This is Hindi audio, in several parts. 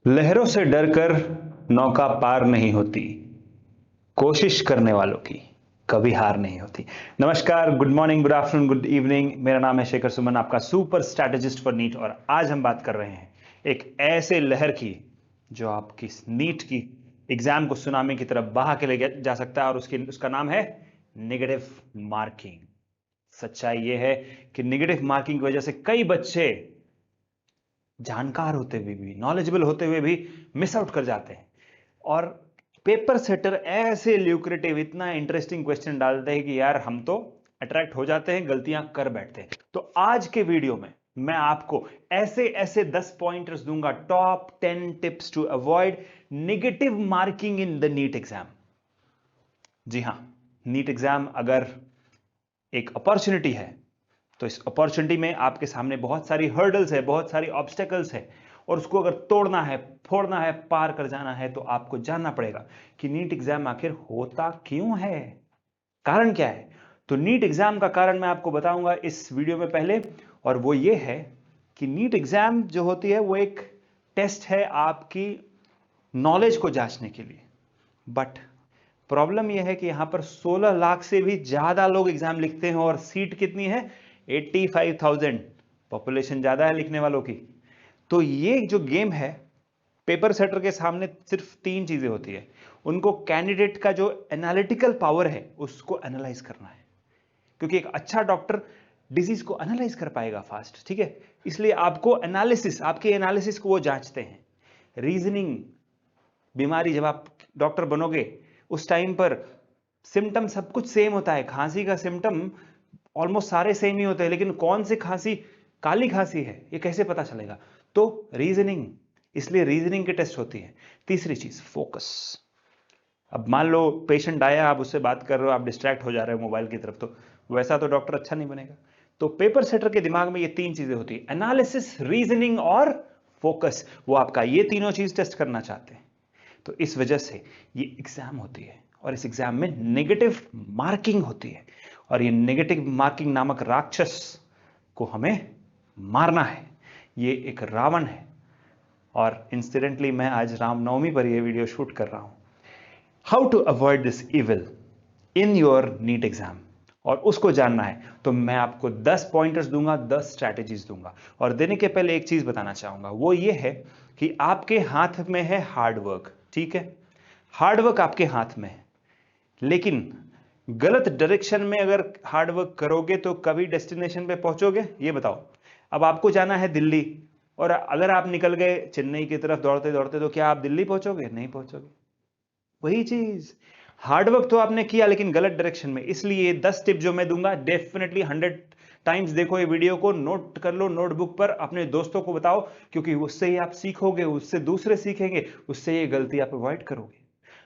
लहरों से डरकर नौका पार नहीं होती, कोशिश करने वालों की कभी हार नहीं होती। नमस्कार, good morning, good afternoon, good evening. मेरा नाम है शेखर सुमन, आपका सुपर स्ट्रैटेजिस्ट फॉर नीट। और आज हम बात कर रहे हैं एक ऐसे लहर की जो आपकी नीट की एग्जाम को सुनामी की तरफ बहा के ले जा सकता है, और उसका नाम है नेगेटिव मार्किंग। सच्चाई यह है कि नेगेटिव मार्किंग की वजह से कई बच्चे जानकार होते हुए भी, नॉलेजेबल होते हुए भी मिस आउट कर जाते हैं। और पेपर सेटर ऐसे ल्यूक्रेटिव, इतना इंटरेस्टिंग क्वेश्चन डालते हैं कि यार हम तो अट्रैक्ट हो जाते हैं, गलतियां कर बैठते हैं। तो आज के वीडियो में मैं आपको ऐसे ऐसे 10 पॉइंटर्स दूंगा, top 10 tips to avoid negative marking in the NEET exam. जी हां, नीट एग्जाम अगर एक अपॉर्चुनिटी है तो इस अपॉर्चुनिटी में आपके सामने बहुत सारी हर्डल्स है, बहुत सारी ऑब्स्टेकल्स है, और उसको अगर तोड़ना है, फोड़ना है, पार कर जाना है, तो आपको जानना पड़ेगा कि नीट एग्जाम आखिर होता क्यों है, कारण क्या है। तो नीट एग्जाम का कारण मैं आपको बताऊंगा इस वीडियो में पहले, और वो ये है कि नीट एग्जाम जो होती है वो एक टेस्ट है आपकी नॉलेज को जांचने के लिए। बट प्रॉब्लम यह है कि यहां पर 16 लाख से भी ज्यादा लोग एग्जाम लिखते हैं, और सीट कितनी है? 85,000। पॉपुलेशन ज्यादा है लिखने वालों की। तो ये जो गेम है, पेपर सेटर के सामने सिर्फ 3 चीजें होती है। उनको कैंडिडेट का जो एनालिटिकल पावर है उसको एनालाइज करना है, क्योंकि एक अच्छा डॉक्टर डिजीज को एनालाइज कर पाएगा फास्ट, ठीक है। इसलिए आपको एनालिसिस, आपके एनालिसिस को वो जांचते हैं। रीजनिंग, बीमारी, जब आप डॉक्टर बनोगे उस टाइम पर सिम्टम सब कुछ सेम होता है। खांसी का सिम्टम ऑलमोस्ट सारे सेम ही होते हैं, लेकिन कौन सी खांसी काली खांसी है ये कैसे पता चलेगा? तो रीजनिंग, इसलिए रीजनिंग की टेस्ट होती है। तीसरी चीज, फोकस। अब मान लो पेशेंट आया, आप उससे बात कर रहे हो, आप डिस्ट्रैक्ट हो जा रहे हो मोबाइल की तरफ, तो वैसा तो डॉक्टर अच्छा नहीं बनेगा। तो पेपर सेटर के दिमाग में ये 3 चीजें होती है, एनालिसिस, रीजनिंग और फोकस। वो आपका ये तीनों चीज टेस्ट करना चाहते हैं। तो इस वजह से ये एग्जाम होती है, और इस एग्जाम में नेगेटिव मार्किंग होती है, और ये नेगेटिव मार्किंग नामक राक्षस को हमें मारना है। ये एक रावण है, और इंसिडेंटली मैं आज रामनवमी पर यह वीडियो शूट कर रहा हूं। How to avoid this evil in your NEET exam, और उसको जानना है तो मैं आपको 10 पॉइंटर्स दूंगा, 10 स्ट्रैटेजीज दूंगा। और देने के पहले एक चीज बताना चाहूंगा, वो ये है कि आपके हाथ में है हार्ड वर्क, ठीक है। हार्ड वर्क आपके हाथ में है, लेकिन गलत डायरेक्शन में अगर हार्ड वर्क करोगे तो कभी डेस्टिनेशन पे पहुंचोगे? ये बताओ। अब आपको जाना है दिल्ली, और अगर आप निकल गए चेन्नई की तरफ दौड़ते दौड़ते, तो क्या आप दिल्ली पहुंचोगे? नहीं पहुंचोगे। वही चीज, हार्डवर्क तो आपने किया लेकिन गलत डायरेक्शन में। इसलिए 10 टिप जो मैं दूंगा, डेफिनेटली 100 टाइम्स देखो ये वीडियो को, नोट कर लो नोटबुक पर, अपने दोस्तों को बताओ, क्योंकि उससे ही आप सीखोगे, उससे दूसरे सीखेंगे, उससे ये गलती आप अवॉइड करोगे।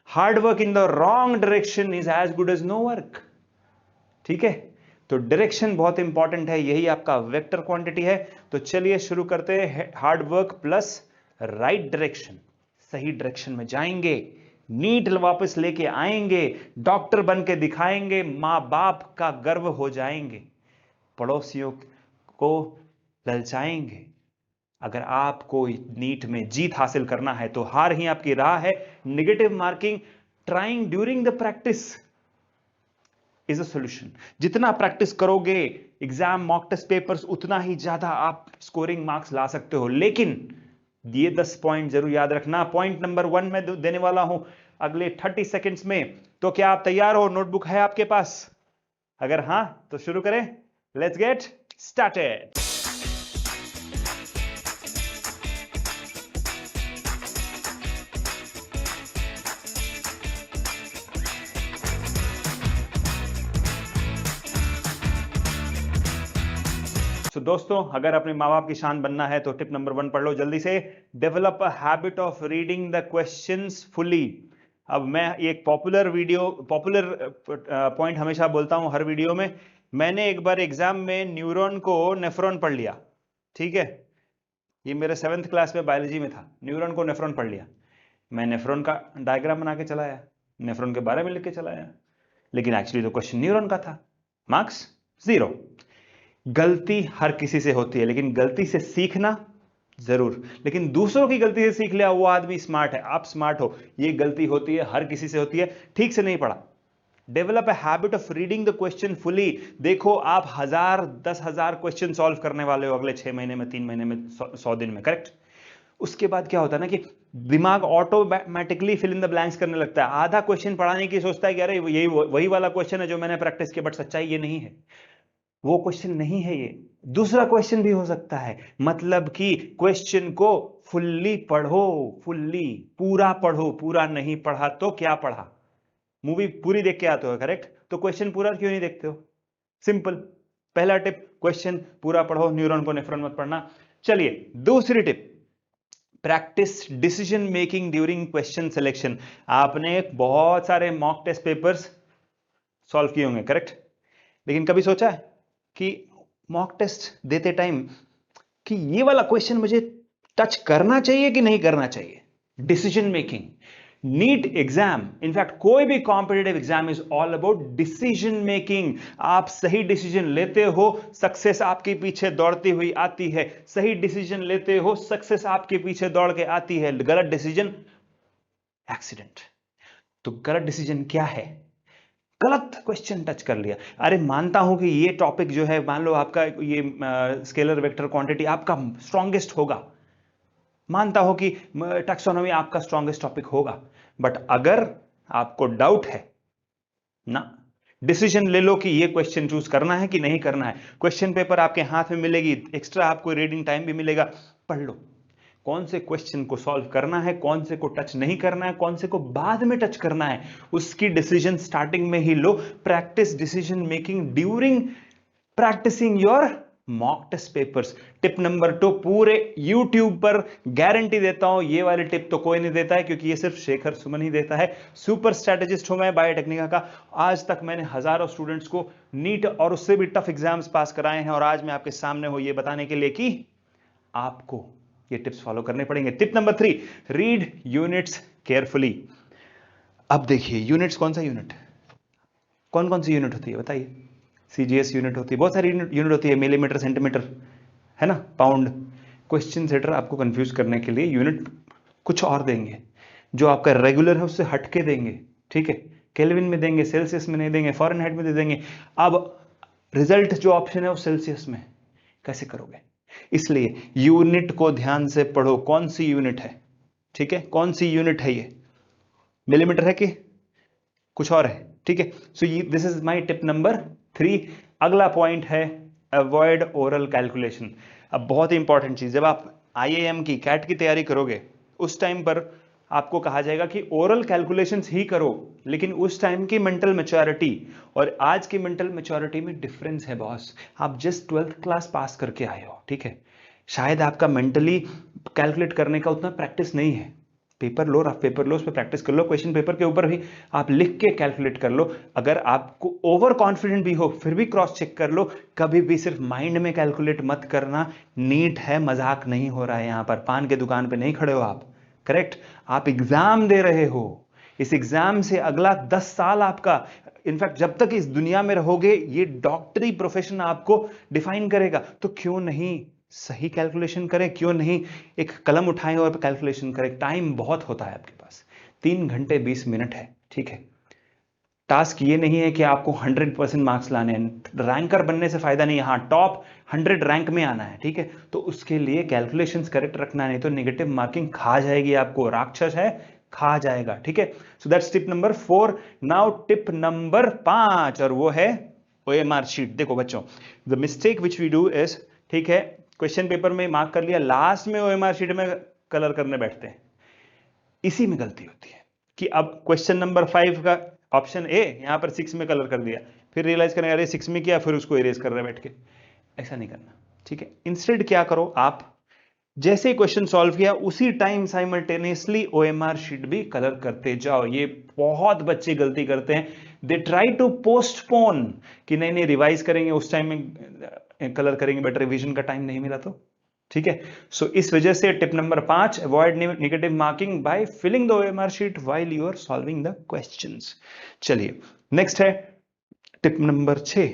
Hard work in the wrong direction is as good as no work, ठीक है। तो डायरेक्शन बहुत इंपॉर्टेंट है, यही आपका वेक्टर क्वांटिटी है। तो चलिए शुरू करते हैं। Hard work plus right direction, सही डायरेक्शन में जाएंगे, नीट वापस लेके आएंगे, डॉक्टर बन के दिखाएंगे, मां बाप का गर्व हो जाएंगे, पड़ोसियों को ललचाएंगे। अगर आपको नीट में जीत हासिल करना है तो हार ही आपकी राह है। Negative marking, trying during the practice is a solution. जितना प्रैक्टिस करोगे एग्जाम मॉक टेस्ट पेपर्स, उतना ही ज्यादा आप स्कोरिंग मार्क्स ला सकते हो। लेकिन ये 10 पॉइंट जरूर याद रखना। पॉइंट नंबर 1 मैं देने वाला हूं अगले 30 सेकेंड्स में। तो क्या आप तैयार हो? नोटबुक है आपके पास? अगर हां तो शुरू करें। Let's get started. दोस्तों, अगर अपने माँ बाप की शान बनना है तो टिप नंबर 1 पढ़ लो जल्दी से। Develop a habit of reading the questions fully. अब मैं एक पॉपुलर पॉइंट हमेशा बोलता हूं हर वीडियो में। मैंने एक बार एग्जाम में न्यूरॉन को नेफ्रॉन पढ़ लिया, ठीक है। ये मेरे 7th क्लास में बायोलॉजी में था। न्यूरॉन को नेफ्रॉन पढ़ लिया, मैं नेफ्रॉन का डायग्राम बना के चलाया, नेफ्रॉन के बारे में लिख के चलाया, लेकिन एक्चुअली तो क्वेश्चन न्यूरॉन का था। मार्क्स 0। गलती हर किसी से होती है, लेकिन गलती से सीखना जरूर, लेकिन दूसरों की गलती से सीख लिया वो आदमी स्मार्ट है, आप स्मार्ट हो, ये गलती होती है, हर किसी से होती है, ठीक से नहीं पढ़ा। Develop a habit of reading the question fully. देखो आप 1000 10,000 क्वेश्चन सॉल्व करने वाले हो अगले 6 महीने में, 3 महीने में, 100 दिन में, करेक्ट। उसके बाद क्या होता है ना कि दिमाग automatically fill in the blanks करने लगता है। आधा क्वेश्चन पढ़ाने की सोचता है कि अरे यही वही वाला क्वेश्चन है जो मैंने प्रैक्टिस किया, बट सच्चाई ये नहीं है, वो क्वेश्चन नहीं है, ये दूसरा क्वेश्चन भी हो सकता है। मतलब कि क्वेश्चन को फुल्ली पढ़ो, फुल्ली पूरा पढ़ो, पूरा नहीं पढ़ा तो क्या पढ़ा, मूवी पूरी देख के आते हो करेक्ट, तो क्वेश्चन पूरा क्यों नहीं देखते हो? सिंपल, पहला टिप, क्वेश्चन पूरा पढ़ो, न्यूरॉन को नेफ्रॉन मत पढ़ना। चलिए दूसरी tip, practice decision making during question selection. आपने बहुत सारे मॉक टेस्ट पेपर्स सॉल्व किए होंगे करेक्ट, लेकिन कभी सोचा है कि मॉक टेस्ट देते टाइम कि ये वाला क्वेश्चन मुझे टच करना चाहिए कि नहीं करना चाहिए? Decision making, NEET exam, in fact कोई भी competitive exam is all about decision making. आप सही डिसीजन लेते हो, सक्सेस आपके पीछे दौड़ती हुई आती है। सही डिसीजन लेते हो, सक्सेस आपके पीछे दौड़ के आती है। गलत डिसीजन एक्सीडेंट। तो गलत डिसीजन क्या है? गलत क्वेश्चन टच कर लिया। अरे मानता हूं कि ये टॉपिक जो है, मान लो आपका ये स्केलर वेक्टर क्वांटिटी आपका स्ट्रॉन्गेस्ट होगा, मानता हो कि टैक्सोनॉमी आपका स्ट्रॉन्गेस्ट टॉपिक होगा, बट अगर आपको डाउट है ना, डिसीजन ले लो कि ये क्वेश्चन चूज करना है कि नहीं करना है। क्वेश्चन पेपर आपके हाथ में मिलेगी, एक्स्ट्रा आपको रीडिंग टाइम भी मिलेगा, पढ़ लो कौन से क्वेश्चन को सॉल्व करना है, कौन से को टच नहीं करना है, कौन से को बाद में टच करना है, उसकी डिसीजन स्टार्टिंग में ही लो। Practice decision making during practicing your mock test papers. Tip number 2 पूरे YouTube पर गारंटी देता हूं, ये वाली टिप तो कोई नहीं देता है, क्योंकि ये सिर्फ शेखर सुमन ही देता है। सुपर स्ट्रैटेजिस्ट हूं मैं बायोटेक्निका का। आज तक मैंने हजारों स्टूडेंट्स को नीट और उससे भी टफ एग्जाम्स पास कराए हैं, और आज मैं आपके सामने हूं ये बताने के लिए कि आपको ये टिप्स फॉलो करने पड़ेंगे। Tip number 3, read units carefully. अब देखिए यूनिट्स, कौन सा यूनिट, कौन कौन सी यूनिट होती है बताइए? सीजीएस यूनिट होती है, बहुत सारी यूनिट होती है, मिलीमीटर, सेंटीमीटर, है ना, पाउंड। क्वेश्चन सेटर आपको कंफ्यूज करने के लिए यूनिट कुछ और देंगे, जो आपका रेगुलर है उससे हटके देंगे, ठीक है, केल्विन में देंगे, सेल्सियस में नहीं देंगे, फॉरेनहाइट में दे देंगे। अब रिजल्ट जो ऑप्शन है वो सेल्सियस में, कैसे करोगे? इसलिए यूनिट को ध्यान से पढ़ो, कौन सी यूनिट है, ठीक है, कौन सी यूनिट है, ये मिलीमीटर है कि कुछ और है, ठीक है। So this is my tip number 3। अगला पॉइंट है अवॉइड ओरल कैलकुलेशन। अब बहुत ही इंपॉर्टेंट चीज, जब आप आईआईएम की कैट की तैयारी करोगे उस टाइम पर आपको कहा जाएगा कि ओरल कैलकुलेशंस ही करो, लेकिन उस टाइम की मेंटल मैच्योरिटी और आज की मेंटल मैच्योरिटी में डिफरेंस है बॉस। आप जस्ट 12th क्लास पास करके आए हो, ठीक है, शायद आपका मेंटली कैलकुलेट करने का उतना प्रैक्टिस नहीं है। पेपर लो, रफ पेपर लो, उस पर प्रैक्टिस कर लो, क्वेश्चन पेपर के ऊपर भी आप लिख के कैलकुलेट कर लो। अगर आपको ओवर कॉन्फिडेंट भी हो फिर भी क्रॉस चेक कर लो। कभी भी सिर्फ माइंड में कैलकुलेट मत करना। नीट है, मजाक नहीं हो रहा है यहां पर, पान के दुकान पे नहीं खड़े हो आप, करेक्ट। आप एग्जाम दे रहे हो, इस एग्जाम से अगला 10 साल आपका, इनफैक्ट जब तक इस दुनिया में रहोगे ये डॉक्टरी प्रोफेशन आपको डिफाइन करेगा। तो क्यों नहीं सही कैलकुलेशन करें, क्यों नहीं एक कलम उठाएं और कैलकुलेशन करें। टाइम बहुत होता है आपके पास, 3 घंटे 20 मिनट है, ठीक है। टास्क ये नहीं है कि आपको 100% मार्क्स लाने हैं, रैंकर बनने से फायदा नहीं है, हाँ टॉप 100 रैंक में आना है, ठीक है। तो उसके लिए कैलकुलेशंस करेक्ट रखना, नहीं तो नेगेटिव मार्किंग खा जाएगी आपको, राक्षस है, खा जाएगा, ठीक है। So that's tip number 4। Now tip number 5, और वो है ओएमआर शीट। देखो बच्चों, the mistake which we do is, ठीक है, क्वेश्चन पेपर में मार्क कर लिया, लास्ट में ओएमआर शीट में कलर करने बैठते हैं। इसी में गलती होती है कि अब क्वेश्चन नंबर 5 का ऑप्शन ए यहां पर 6 में कलर कर दिया, फिर रियलाइज करें अरे 6 में किया, फिर उसको इरेज कर रहे बैठ के। ऐसा नहीं करना, ठीक है। इंस्टेड क्या करो, आप जैसे ही क्वेश्चन सॉल्व किया उसी टाइम साइमल्टेनियसली ओएमआर शीट भी कलर करते जाओ। ये बहुत बच्चे गलती करते हैं, दे ट्राई टू पोस्टपोन कि नहीं नहीं रिवाइज करेंगे, उस टाइम में कलर करेंगे, बट रिवीजन का टाइम नहीं मिला तो, ठीक है। सो इस वजह से tip number 5, avoid negative marking by filling the OMR sheet while you are solving the questions. चलिए नेक्स्ट है tip number 6,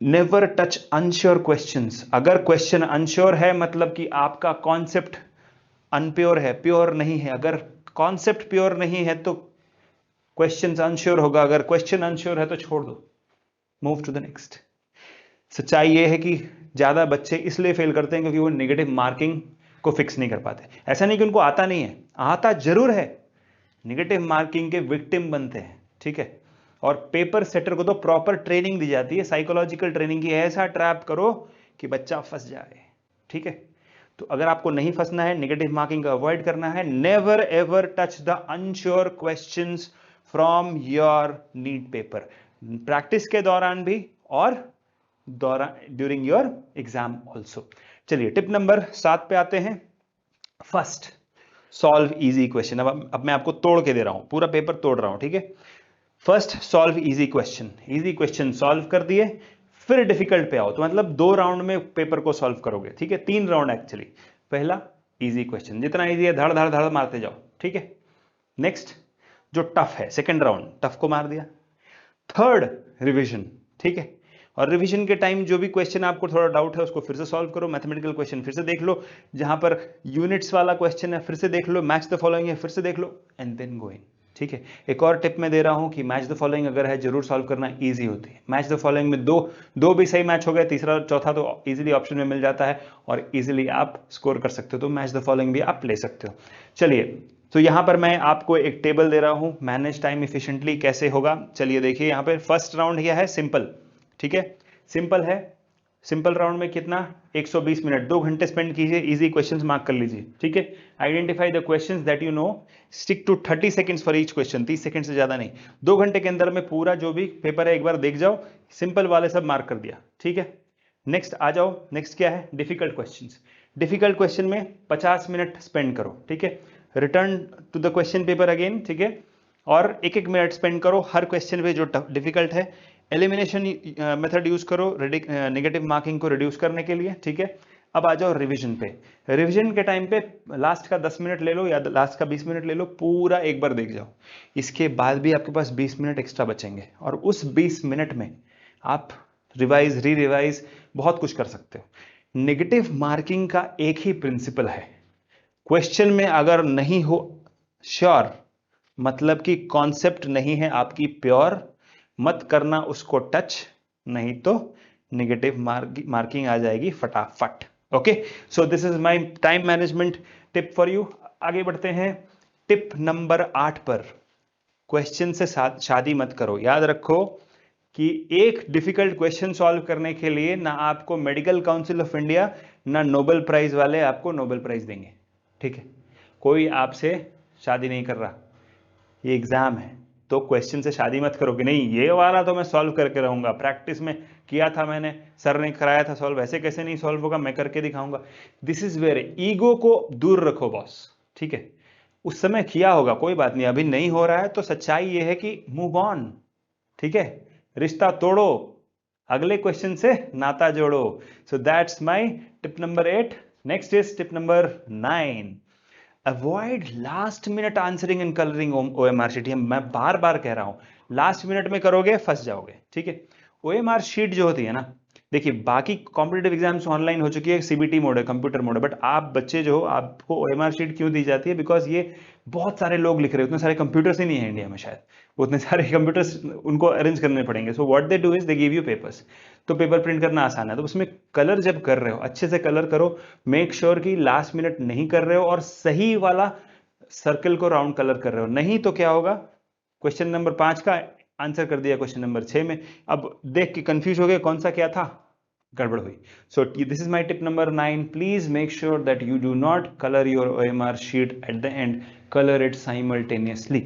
never touch unsure questions. अगर क्वेश्चन अनश्योर है मतलब कि आपका कॉन्सेप्ट अनप्योर है, प्योर नहीं है। अगर कॉन्सेप्ट प्योर नहीं है तो क्वेश्चन अनश्योर होगा, अगर क्वेश्चन अनश्योर है तो छोड़ दो, मूव टू द नेक्स्ट। सच्चाई यह है कि ज्यादा बच्चे इसलिए फेल करते हैं क्योंकि वो नेगेटिव मार्किंग को फिक्स नहीं कर पाते। ऐसा नहीं कि उनको आता नहीं है, आता जरूर है, नेगेटिव मार्किंग के विक्टिम बनते हैं, ठीक है। और पेपर सेटर को तो प्रॉपर ट्रेनिंग दी जाती है, साइकोलॉजिकल ट्रेनिंग की, ऐसा ट्रैप करो कि बच्चा फंस जाए, ठीक है। तो अगर आपको नहीं फंसना है, नेगेटिव मार्किंग का अवॉइड करना है, never ever touch the unsure questions from your NEET paper, practice के दौरान भी और ड्यूरिंग योर एग्जाम ऑल्सो। चलिए टिप नंबर 7 पे आते हैं। First, solve easy question. अब मैं आपको तोड़ के दे रहा हूं, पूरा पेपर तोड़ रहा हूं, ठीक है। First solve easy question, easy question solve कर दिए, फिर डिफिकल्ट पे आओ। तो मतलब 2 राउंड में पेपर को सॉल्व करोगे, ठीक है, 3 राउंड एक्चुअली। पहला इजी क्वेश्चन, जितना इजी है धड़ धड़ धड़ मारते जाओ, ठीक है। नेक्स्ट जो टफ है, सेकंड राउंड टफ को मार दिया। थर्ड रिवीजन, ठीक है। और रिवीजन के टाइम जो भी क्वेश्चन आपको थोड़ा डाउट है उसको फिर से सॉल्व करो, मैथमेटिकल क्वेश्चन फिर से देख लो, जहां पर यूनिट्स वाला क्वेश्चन है फिर से देख लो, मैच द फॉलोइंग है फिर से देख लो, एंड देन गो इन, ठीक है। एक और टिप मैं दे रहा हूं कि मैच द फॉलोइंग अगर है जरूर सॉल्व करना, इजी होती है। मैच द फॉलोइंग में दो भी सही मैच हो गए, तीसरा चौथा तो इजीली ऑप्शन में मिल जाता है और इजीली आप स्कोर कर सकते हो, तो मैच द फॉलोइंग भी आप ले सकते हो। चलिए, तो यहां पर मैं आपको एक टेबल दे रहा हूं, मैनेज टाइम इफिशिएंटली कैसे होगा। चलिए देखिए, यहां पे फर्स्ट राउंड यह है सिंपल, ठीक है, सिंपल है। सिंपल राउंड में कितना, 120 मिनट, 2 घंटे स्पेंड कीजिए, इजी क्वेश्चंस मार्क कर लीजिए, ठीक है। Identify the questions that you know, stick to 30 seconds for each question, 30 second से ज्यादा नहीं। 2 घंटे के अंदर में पूरा जो भी पेपर है एक बार देख जाओ, सिंपल वाले सब मार्क कर दिया, ठीक है। नेक्स्ट आ जाओ, नेक्स्ट क्या है, डिफिकल्ट क्वेश्चंस। डिफिकल्ट क्वेश्चन में 50 मिनट स्पेंड करो, ठीक है। Return to the question paper again, ठीक है, और एक एक मिनट स्पेंड करो हर क्वेश्चन पे जो डिफिकल्ट है। एलिमिनेशन मेथड यूज करो नेगेटिव मार्किंग को रिड्यूस करने के लिए, ठीक है। अब आ जाओ रिवीजन पे। रिवीजन के टाइम पे लास्ट का 10 मिनट ले लो या लास्ट का 20 मिनट ले लो, पूरा एक बार देख जाओ। इसके बाद भी आपके पास 20 मिनट एक्स्ट्रा बचेंगे और उस 20 मिनट में आप रिवाइज री रिवाइज बहुत कुछ कर सकते हो। नेगेटिव मार्किंग का एक ही प्रिंसिपल है, क्वेश्चन में अगर नहीं हो श्योर मतलब कि कॉन्सेप्ट नहीं है आपकी प्योर, मत करना उसको टच, नहीं तो नेगेटिव मार्किंग आ जाएगी फटाफट। Okay, so this is my time management tip for you. आगे बढ़ते हैं टिप नंबर 8 पर। क्वेश्चन से शादी मत करो। याद रखो कि एक डिफिकल्ट क्वेश्चन सॉल्व करने के लिए ना आपको मेडिकल काउंसिल ऑफ इंडिया ना नोबेल प्राइज वाले आपको नोबेल प्राइज देंगे, ठीक है। कोई आपसे शादी नहीं कर रहा, ये एग्जाम है, तो क्वेश्चन से शादी मत करो कि नहीं ये वाला तो मैं सॉल्व करके रहूंगा, प्रैक्टिस में किया था मैंने, सर ने कराया था सॉल्व, ऐसे कैसे नहीं सॉल्व होगा, मैं करके दिखाऊंगा। दिस इज वेयर ईगो को दूर रखो बॉस, ठीक है। उस समय किया होगा, कोई बात नहीं, अभी नहीं हो रहा है तो सच्चाई ये है कि मूव ऑन, ठीक है। रिश्ता तोड़ो, अगले क्वेश्चन से नाता जोड़ो। So that's my tip number 8। Next is tip number 9, avoid last minute answering and colouring OMR sheet. मैं बार बार कह रहा हूं, लास्ट मिनट में करोगे फंस जाओगे, ठीक है। ओएमआर शीट जो होती है ना, देखिए बाकी कॉम्पिटेटिव एग्जाम्स ऑनलाइन हो चुकी है, सीबीटी मोड है, कंप्यूटर मोड है, बट आप बच्चे जो हो, आपको ओएमआर शीट क्यों दी जाती है, बिकॉज ये बहुत सारे लोग लिख रहे हैं, उतने सारे कंप्यूटर्स ही नहीं है इंडिया में, शायद उतने सारे कंप्यूटर्स उनको अरेंज करने पड़ेंगे। So what they do is they give you papers, तो पेपर प्रिंट करना आसान है, तो उसमें कलर जब कर रहे हो अच्छे से कलर करो, मेक श्योर कि लास्ट मिनट नहीं कर रहे हो और सही वाला सर्कल को राउंड कलर कर रहे हो, नहीं तो क्या होगा, क्वेश्चन नंबर 5 का आंसर कर दिया क्वेश्चन नंबर 6 में, अब देख के कंफ्यूज हो गए कौन सा क्या था, गड़बड़ हुई। So this is my tip number 9, please make sure that you do not colour your OMR sheet at the end, colour it simultaneously.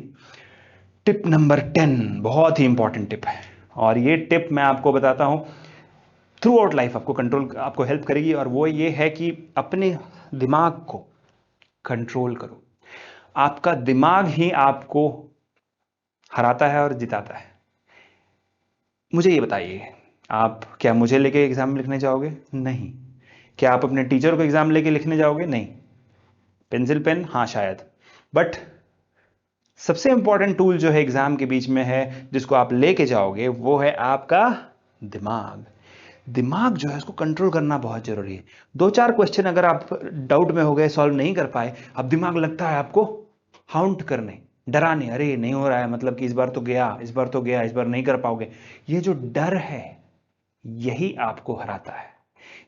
Tip number 10 बहुत ही इंपॉर्टेंट टिप है और ये टिप मैं आपको बताता हूं थ्रू आउट लाइफ आपको कंट्रोल, आपको हेल्प करेगी, और वो ये है कि अपने दिमाग को कंट्रोल करो। आपका दिमाग ही आपको हराता है और जिताता है। मुझे ये बताइए, आप क्या मुझे लेके एग्जाम लिखने जाओगे? नहीं। क्या आप अपने टीचर को एग्जाम लेके लिखने जाओगे? नहीं। पेंसिल पेन, हाँ शायद, बट सबसे इंपॉर्टेंट टूल जो है एग्जाम के बीच में है जिसको आप लेके जाओगे वो है आपका दिमाग। दिमाग जो है उसको कंट्रोल करना बहुत जरूरी है। 2-4 क्वेश्चन अगर आप डाउट में हो गए, सॉल्व नहीं कर पाए, अब दिमाग लगता है आपको हाउंट करने, डराने, अरे नहीं हो रहा है, मतलब कि इस बार तो गया, इस बार तो गया, इस बार नहीं कर पाओगे। ये जो डर है यही आपको हराता है,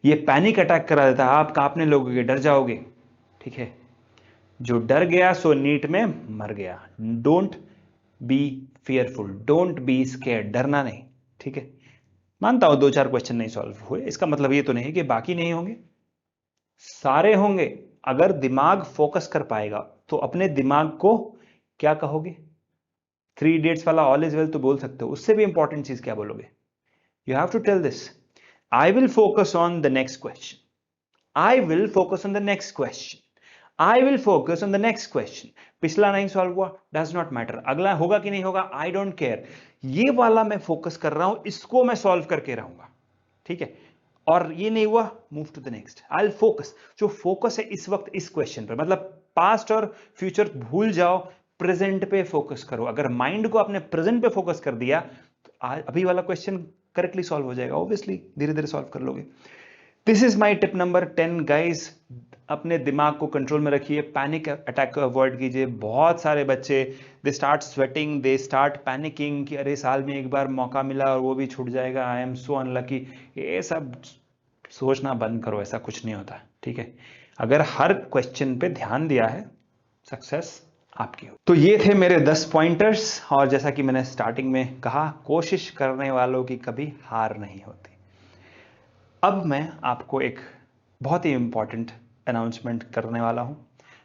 ये पैनिक अटैक करा देता है, आप कांपने लगोगे, डर जाओगे। ठीक है, जो डर गया सो नीट में मर गया। Don't be fearful, don't be scared, डरना नहीं। ठीक है, मानता हूं 2-4 क्वेश्चन नहीं सॉल्व हुए, इसका मतलब ये तो नहीं कि बाकी नहीं होंगे, सारे होंगे। अगर दिमाग फोकस कर पाएगा तो अपने दिमाग को क्या कहोगे? 3 इडियट्स वाला ऑल इज वेल तो बोल सकते हो, उससे भी इंपॉर्टेंट चीज क्या बोलोगे? You have to tell this, I will focus on the next question, I will focus on the next question, I will focus on the next question. पिछला नहीं सॉल्व हुआ, डज नॉट मैटर, अगला होगा कि नहीं होगा, आई डोंट केयर, ये वाला मैं फोकस कर रहा हूं, इसको मैं सॉल्व करके रहूंगा। ठीक है, और ये नहीं हुआ, move to the next. I will focus, जो फोकस है इस वक्त इस क्वेश्चन पर, मतलब पास्ट और फ्यूचर भूल जाओ, प्रेजेंट पे फोकस करो। अगर माइंड को आपने प्रेजेंट पे फोकस कर दिया तो अभी वाला क्वेश्चन करेक्टली सॉल्व हो जाएगा, ऑब्वियसली धीरे धीरे सॉल्व कर लोगे। This is my tip number 10 guys, अपने दिमाग को कंट्रोल में रखिए, पैनिक अटैक को अवॉइड कीजिए। बहुत सारे बच्चे they start sweating, they start panicking कि अरे साल में एक बार मौका मिला और वो भी छूट जाएगा, आई एम सो अनलकी। ये सब सोचना बंद करो, ऐसा कुछ नहीं होता। ठीक है, अगर हर क्वेश्चन पे ध्यान दिया है, सक्सेस आपकी हो। तो ये थे मेरे 10 पॉइंटर्स, और जैसा कि मैंने स्टार्टिंग में कहा, कोशिश करने वालों की कभी हार नहीं होती। अब मैं आपको एक बहुत ही इंपॉर्टेंट अनाउंसमेंट करने वाला हूं।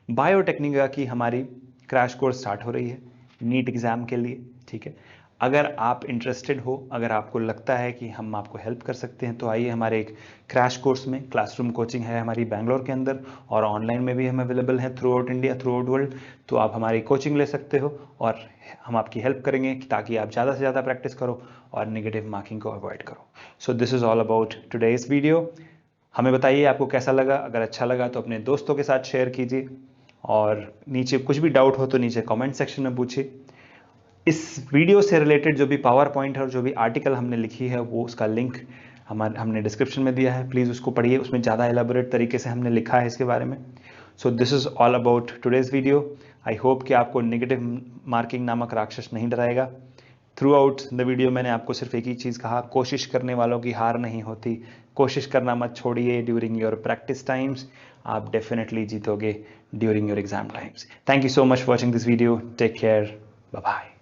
बायोटेक्निका की हमारी क्रैश कोर्स स्टार्ट हो रही है नीट एग्जाम के लिए। ठीक है, अगर आप इंटरेस्टेड हो, अगर आपको लगता है कि हम आपको हेल्प कर सकते हैं, तो आइए हमारे एक क्रैश कोर्स में। क्लासरूम कोचिंग है हमारी बैंगलोर के अंदर, और ऑनलाइन में भी हम अवेलेबल हैं through out India, through out world. तो आप हमारी कोचिंग ले सकते हो और हम आपकी हेल्प करेंगे ताकि आप ज़्यादा से ज़्यादा प्रैक्टिस करो और नेगेटिव मार्किंग को अवॉइड करो। So this is all about today's video. हमें बताइए आपको कैसा लगा, अगर अच्छा लगा तो अपने दोस्तों के साथ शेयर कीजिए, और नीचे कुछ भी डाउट हो तो नीचे कमेंट सेक्शन में पूछिए। इस वीडियो से रिलेटेड जो भी पावर पॉइंट है और जो भी आर्टिकल हमने लिखी है, वो उसका लिंक हमने डिस्क्रिप्शन में दिया है, प्लीज़ उसको पढ़िए, उसमें ज़्यादा एलाबोरेट तरीके से हमने लिखा है इसके बारे में। So this is all about today's video. I hope कि आपको नेगेटिव मार्किंग नामक राक्षस नहीं डराएगा। थ्रू आउट द वीडियो मैंने आपको सिर्फ एक ही चीज़ कहा, कोशिश करने वालों की हार नहीं होती। कोशिश करना मत छोड़िए ड्यूरिंग योर प्रैक्टिस टाइम्स, आप डेफिनेटली जीतोगे during your exam times. Thank you so much for watching this video, take care, bye bye.